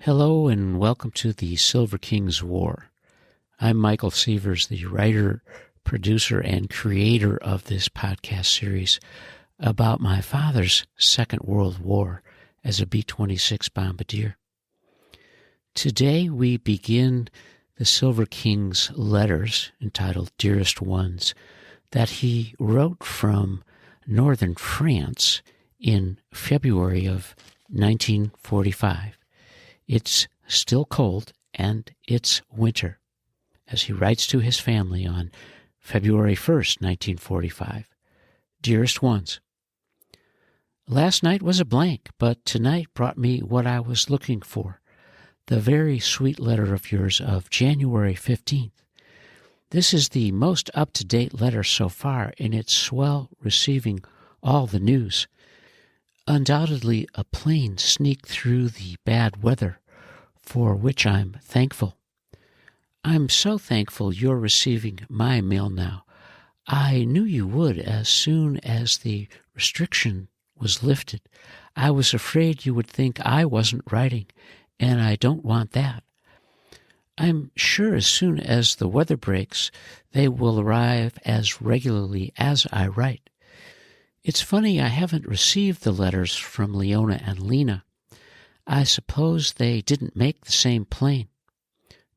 Hello and welcome to the Silver King's War. I'm Michael Sievers, the writer, producer, and creator of this podcast series about my father's Second World War as a B-26 bombardier. Today we begin the Silver King's letters, entitled Dearest Ones, that he wrote from northern France in February of 1945. It's still cold, and it's winter, as he writes to his family on February 1st, 1945. Dearest Ones, last night was a blank, but tonight brought me what I was looking for, the very sweet letter of yours of January 15th. This is the most up-to-date letter so far, and it's swell receiving all the news. Undoubtedly a plane sneaked through the bad weather, for which I'm thankful. I'm so thankful you're receiving my mail now. I knew you would as soon as the restriction was lifted. I was afraid you would think I wasn't writing, and I don't want that. I'm sure as soon as the weather breaks, they will arrive as regularly as I write. It's funny I haven't received the letters from Leona and Lena. I suppose they didn't make the same plane.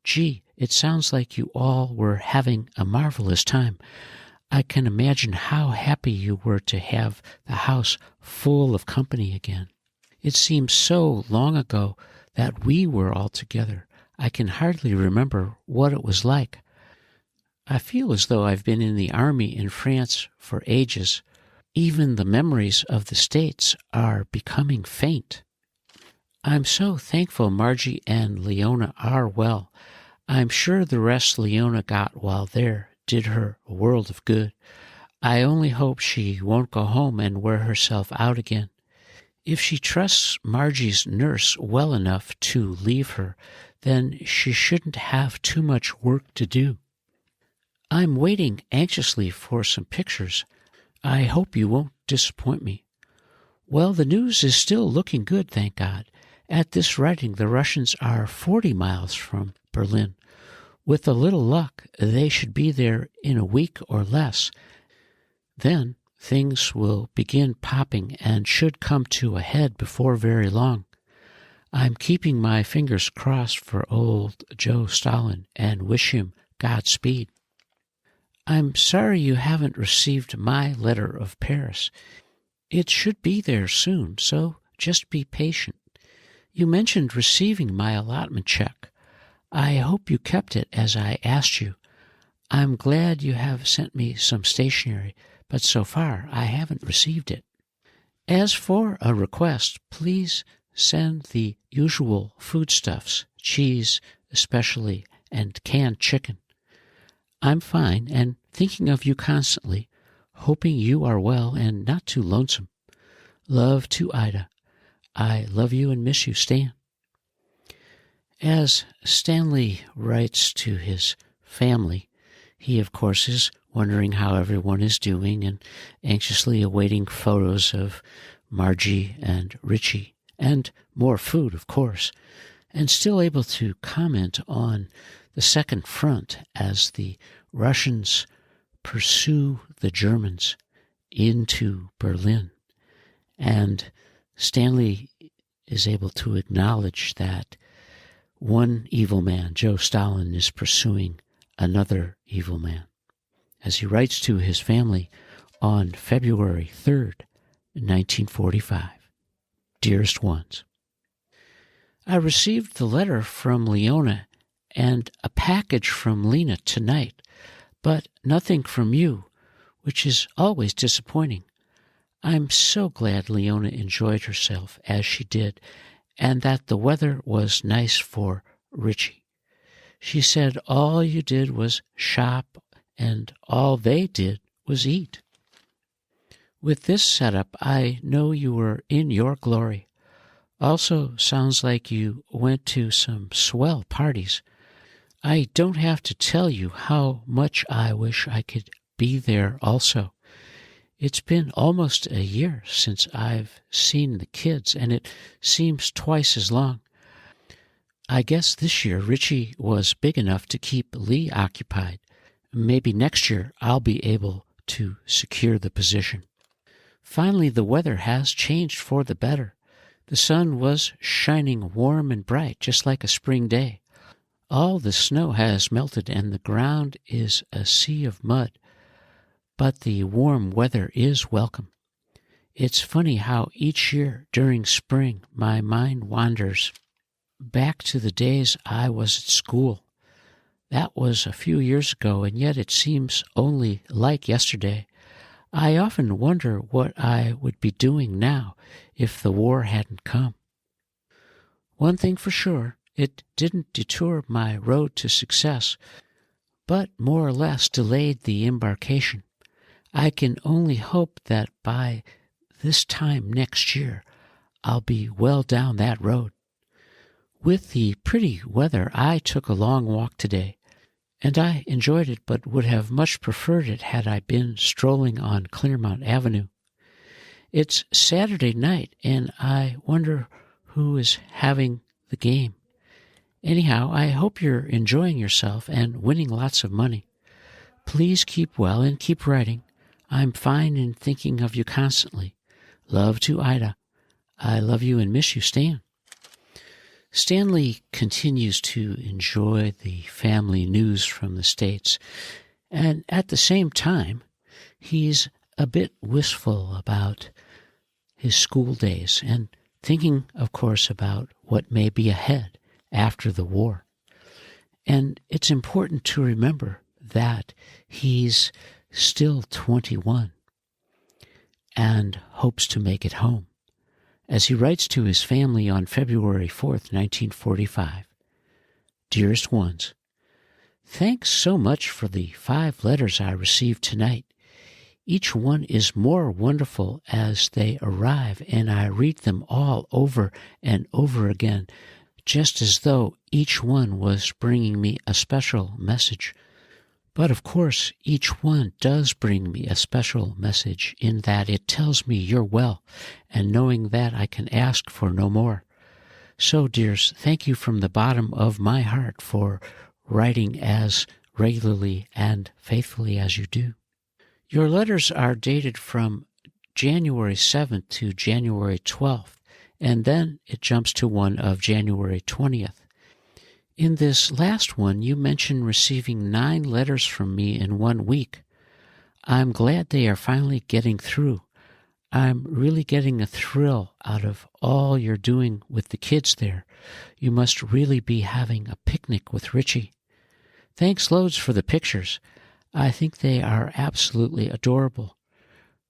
Gee, it sounds like you all were having a marvelous time. I can imagine how happy you were to have the house full of company again. It seems so long ago that we were all together. I can hardly remember what it was like. I feel as though I've been in the army in France for ages. Even the memories of the States are becoming faint. I'm so thankful Margie and Leona are well. I'm sure the rest Leona got while there did her a world of good. I only hope she won't go home and wear herself out again. If she trusts Margie's nurse well enough to leave her, then she shouldn't have too much work to do. I'm waiting anxiously for some pictures. I hope you won't disappoint me. Well, the news is still looking good, thank God. At this writing, the Russians are 40 miles from Berlin. With a little luck, they should be there in a week or less. Then things will begin popping and should come to a head before very long. I'm keeping my fingers crossed for old Joe Stalin and wish him Godspeed. I'm sorry you haven't received my letter of Paris. It should be there soon, so just be patient. You mentioned receiving my allotment check. I hope you kept it as I asked you. I'm glad you have sent me some stationery, but so far I haven't received it. As for a request, please send the usual foodstuffs, cheese especially, and canned chicken. I'm fine and thinking of you constantly, hoping you are well and not too lonesome. Love to Ida. I love you and miss you, Stan. As Stanley writes to his family, he, of course, is wondering how everyone is doing and anxiously awaiting photos of Margie and Richie, and more food, of course, and still able to comment on the second front as the Russians pursue the Germans into Berlin. And Stanley is able to acknowledge that one evil man, Joe Stalin, is pursuing another evil man, as he writes to his family on February 3rd, 1945. Dearest Ones, I received the letter from Leona and a package from Lena tonight, but nothing from you, which is always disappointing. I'm so glad Leona enjoyed herself as she did, and that the weather was nice for Richie. She said all you did was shop, and all they did was eat. With this setup, I know you were in your glory. Also sounds like you went to some swell parties. I don't have to tell you how much I wish I could be there also. It's been almost a year since I've seen the kids, and it seems twice as long. I guess this year Richie was big enough to keep Lee occupied. Maybe next year I'll be able to secure the position. Finally, the weather has changed for the better. The sun was shining warm and bright, just like a spring day. All the snow has melted and the ground is a sea of mud. But the warm weather is welcome. It's funny how each year during spring my mind wanders back to the days I was at school. That was a few years ago, and yet it seems only like yesterday. I often wonder what I would be doing now if the war hadn't come. One thing for sure, it didn't detour my road to success, but more or less delayed the embarkation. I can only hope that by this time next year, I'll be well down that road. With the pretty weather, I took a long walk today, and I enjoyed it but would have much preferred it had I been strolling on Claremont Avenue. It's Saturday night, and I wonder who is having the game. Anyhow, I hope you're enjoying yourself and winning lots of money. Please keep well and keep writing. I'm fine and thinking of you constantly. Love to Ida. I love you and miss you, Stan. Stanley continues to enjoy the family news from the States, and at the same time, he's a bit wistful about his school days and thinking, of course, about what may be ahead after the war. And it's important to remember that he's still 21 and hopes to make it home. As he writes to his family on February 4th, 1945, Dearest Ones, thanks so much for the 5 letters I received tonight. Each one is more wonderful as they arrive, and I read them all over and over again, just as though each one was bringing me a special message. But of course, each one does bring me a special message in that it tells me you're well, and knowing that I can ask for no more. So, dears, thank you from the bottom of my heart for writing as regularly and faithfully as you do. Your letters are dated from January 7th to January 12th, and then it jumps to one of January 20th. In this last one, you mentioned receiving 9 letters from me in 1 week. I'm glad they are finally getting through. I'm really getting a thrill out of all you're doing with the kids there. You must really be having a picnic with Richie. Thanks loads for the pictures. I think they are absolutely adorable.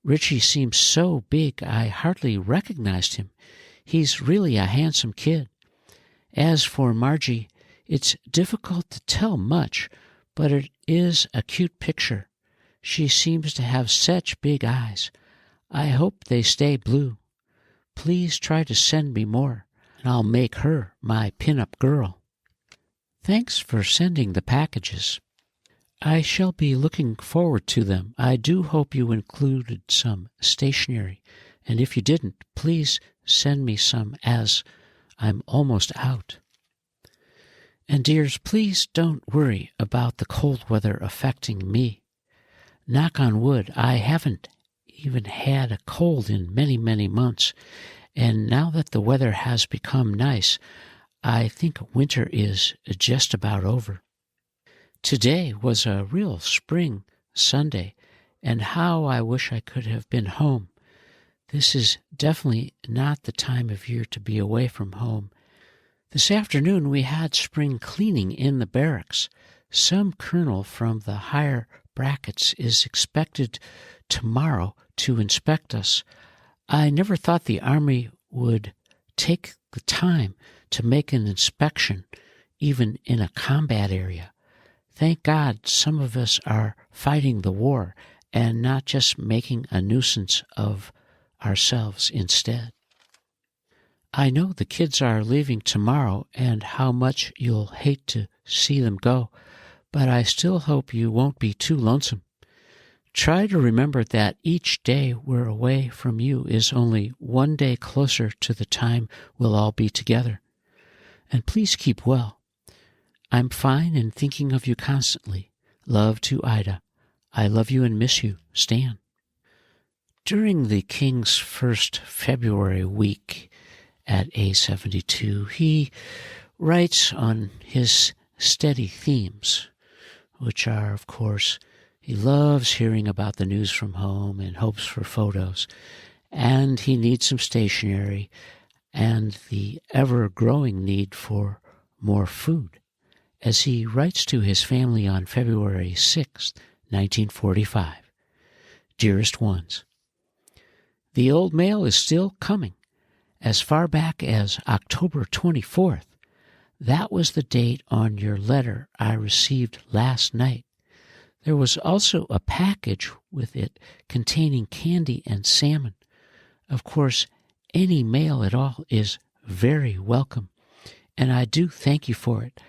Richie seems so big I hardly recognized him. He's really a handsome kid. As for Margie, it's difficult to tell much, but it is a cute picture. She seems to have such big eyes. I hope they stay blue. Please try to send me more, and I'll make her my pin-up girl. Thanks for sending the packages. I shall be looking forward to them. I do hope you included some stationery, and if you didn't, please send me some as I'm almost out. And dears, please don't worry about the cold weather affecting me. Knock on wood, I haven't even had a cold in many, many months, and now that the weather has become nice, I think winter is just about over. Today was a real spring Sunday, and how I wish I could have been home. This is definitely not the time of year to be away from home. This afternoon we had spring cleaning in the barracks. Some colonel from the higher brackets is expected tomorrow to inspect us. I never thought the Army would take the time to make an inspection, even in a combat area. Thank God some of us are fighting the war and not just making a nuisance of ourselves instead. I know the kids are leaving tomorrow and how much you'll hate to see them go, but I still hope you won't be too lonesome. Try to remember that each day we're away from you is only one day closer to the time we'll all be together. and please keep well. I'm fine and thinking of you constantly. Love to Ida. I love you and miss you, Stan. During the King's first February week at A72, he writes on his steady themes, which are, of course, he loves hearing about the news from home and hopes for photos, and he needs some stationery and the ever-growing need for more food, as he writes to his family on February 6, 1945. Dearest Ones, the old mail is still coming. As far back as October 24th, that was the date on your letter I received last night. There was also a package with it containing candy and salmon. Of course, any mail at all is very welcome, and I do thank you for it.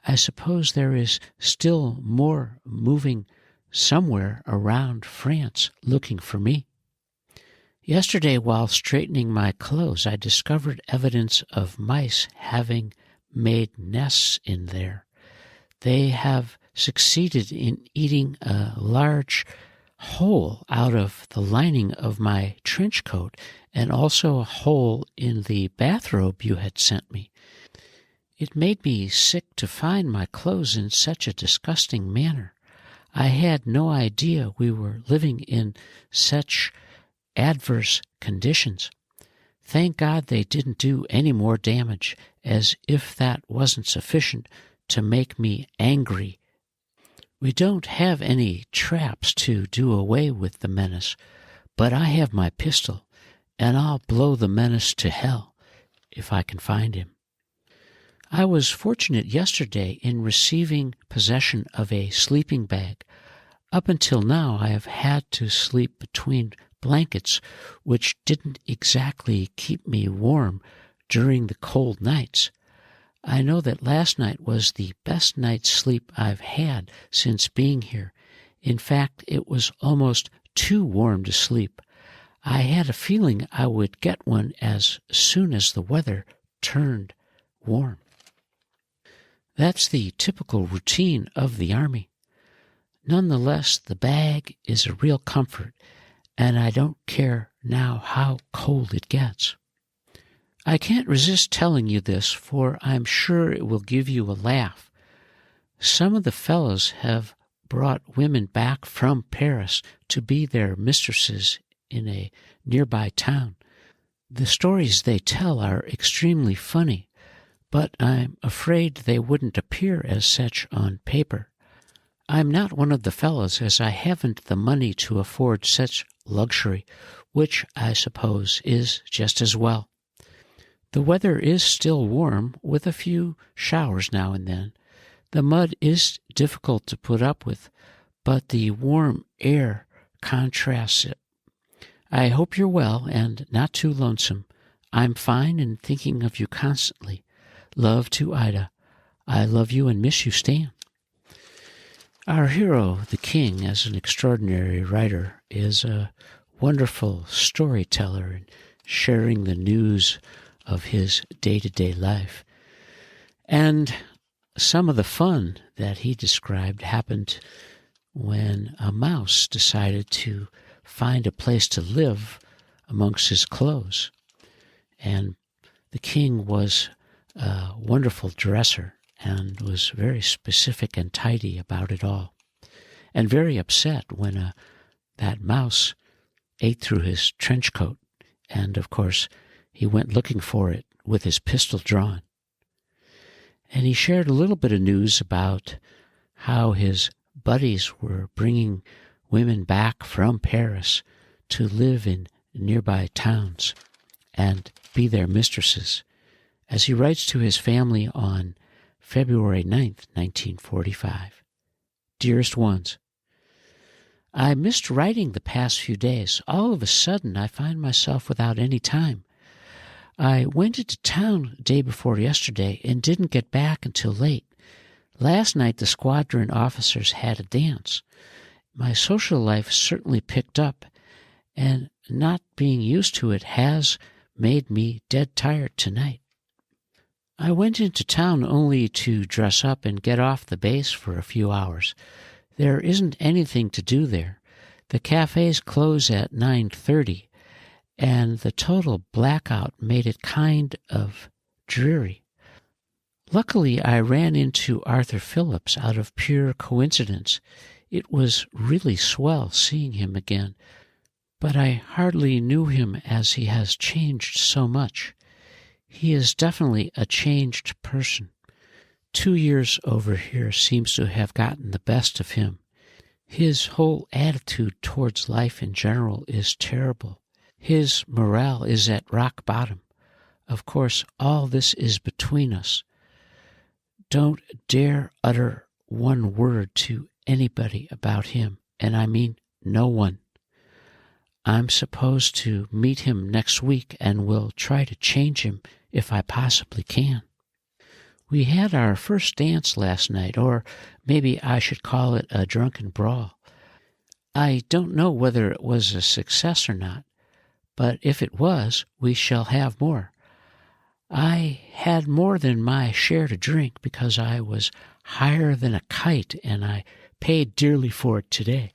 I suppose there is still more moving somewhere around France looking for me. Yesterday, while straightening my clothes, I discovered evidence of mice having made nests in there. They have succeeded in eating a large hole out of the lining of my trench coat and also a hole in the bathrobe you had sent me. It made me sick to find my clothes in such a disgusting manner. I had no idea we were living in such adverse conditions. Thank God they didn't do any more damage, as if that wasn't sufficient to make me angry. We don't have any traps to do away with the menace, but I have my pistol, and I'll blow the menace to hell if I can find him. I was fortunate yesterday in receiving possession of a sleeping bag. Up until now, I have had to sleep between blankets, which didn't exactly keep me warm during the cold nights. I know that last night was the best night's sleep I've had since being here. In fact, it was almost too warm to sleep. I had a feeling I would get one as soon as the weather turned warm. That's the typical routine of the Army. Nonetheless, the bag is a real comfort, and I don't care now how cold it gets. I can't resist telling you this, for I'm sure it will give you a laugh. Some of the fellows have brought women back from Paris to be their mistresses in a nearby town. The stories they tell are extremely funny, but I'm afraid they wouldn't appear as such on paper. I'm not one of the fellows, as I haven't the money to afford such luxury, which I suppose is just as well. The weather is still warm, with a few showers now and then. The mud is difficult to put up with, but the warm air contrasts it. I hope you're well and not too lonesome. I'm fine and thinking of you constantly. Love to Ida. I love you and miss you, Stan. Our hero, the King, as an extraordinary writer, is a wonderful storyteller and sharing the news of his day-to-day life. And some of the fun that he described happened when a mouse decided to find a place to live amongst his clothes. And the King was a wonderful dresser and was very specific and tidy about it all, and very upset when that mouse ate through his trench coat, and of course he went looking for it with his pistol drawn. And he shared a little bit of news about how his buddies were bringing women back from Paris to live in nearby towns and be their mistresses, as he writes to his family on February 9th, 1945. Dearest Ones, I missed writing the past few days. All of a sudden, I find myself without any time. I went into town day before yesterday and didn't get back until late. Last night, the squadron officers had a dance. My social life certainly picked up, and not being used to it has made me dead tired tonight. I went into town only to dress up and get off the base for a few hours. There isn't anything to do there. The cafes close at 9:30, and the total blackout made it kind of dreary. Luckily, I ran into Arthur Phillips out of pure coincidence. It was really swell seeing him again, but I hardly knew him as he has changed so much. He is definitely a changed person. 2 years over here seems to have gotten the best of him. His whole attitude towards life in general is terrible. His morale is at rock bottom. Of course, all this is between us. Don't dare utter one word to anybody about him, and I mean no one. I'm supposed to meet him next week and will try to change him if I possibly can. We had our first dance last night, or maybe I should call it a drunken brawl. I don't know whether it was a success or not, but if it was, we shall have more. I had more than my share to drink because I was higher than a kite, and I paid dearly for it today.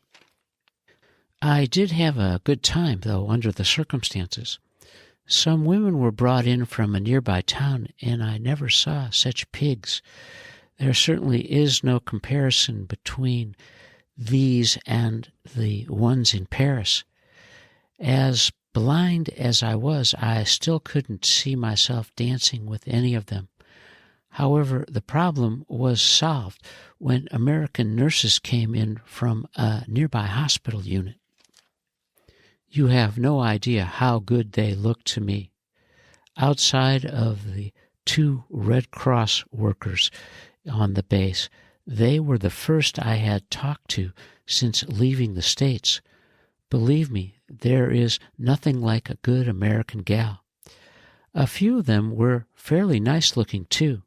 I did have a good time, though, under the circumstances. Some women were brought in from a nearby town, and I never saw such pigs. There certainly is no comparison between these and the ones in Paris. As blind as I was, I still couldn't see myself dancing with any of them. However, the problem was solved when American nurses came in from a nearby hospital unit. You have no idea how good they looked to me. Outside of the 2 Red Cross workers on the base, they were the first I had talked to since leaving the States. Believe me, there is nothing like a good American gal. A few of them were fairly nice looking too.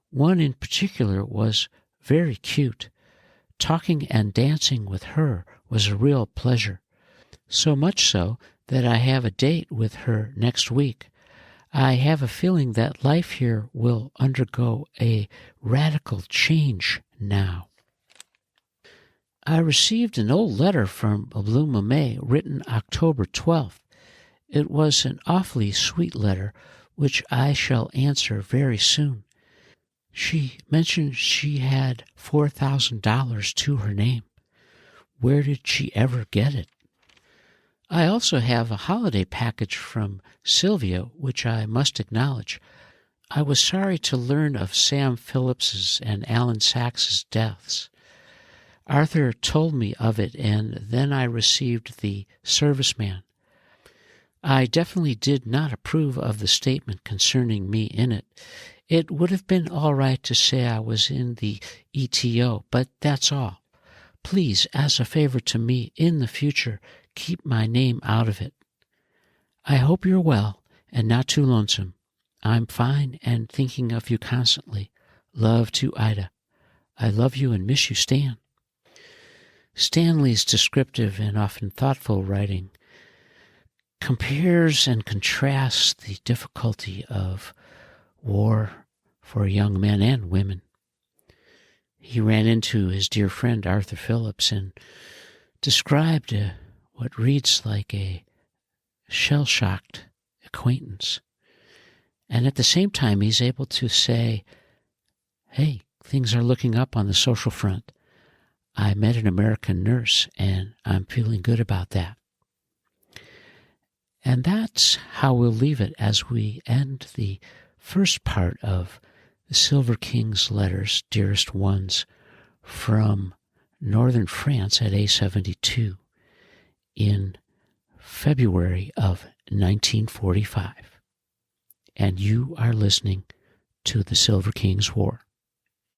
One in particular was very cute. Talking and dancing with her was a real pleasure. So much so that I have a date with her next week. I have a feeling that life here will undergo a radical change now. I received an old letter from Bluma May written October 12th. It was an awfully sweet letter, which I shall answer very soon. She mentioned she had $4,000 to her name. Where did she ever get it? I also have a holiday package from Sylvia, which I must acknowledge. I was sorry to learn of Sam Phillips's and Alan Sachs's deaths. Arthur told me of it, and then I received the serviceman. I definitely did not approve of the statement concerning me in it. It would have been all right to say I was in the ETO, but that's all. Please, as a favor to me in the future, keep my name out of it. I hope you're well and not too lonesome. I'm fine and thinking of you constantly. Love to Ida. I love you and miss you, Stan. Stanley's descriptive and often thoughtful writing compares and contrasts the difficulty of war for young men and women. He ran into his dear friend Arthur Phillips and described what reads like a shell-shocked acquaintance. And at the same time, he's able to say, hey, things are looking up on the social front. I met an American nurse, and I'm feeling good about that. And that's how we'll leave it as we end the first part of the Silver King's letters, Dearest Ones, from northern France at A72 in February of 1945. And you are listening to the Silver King's War.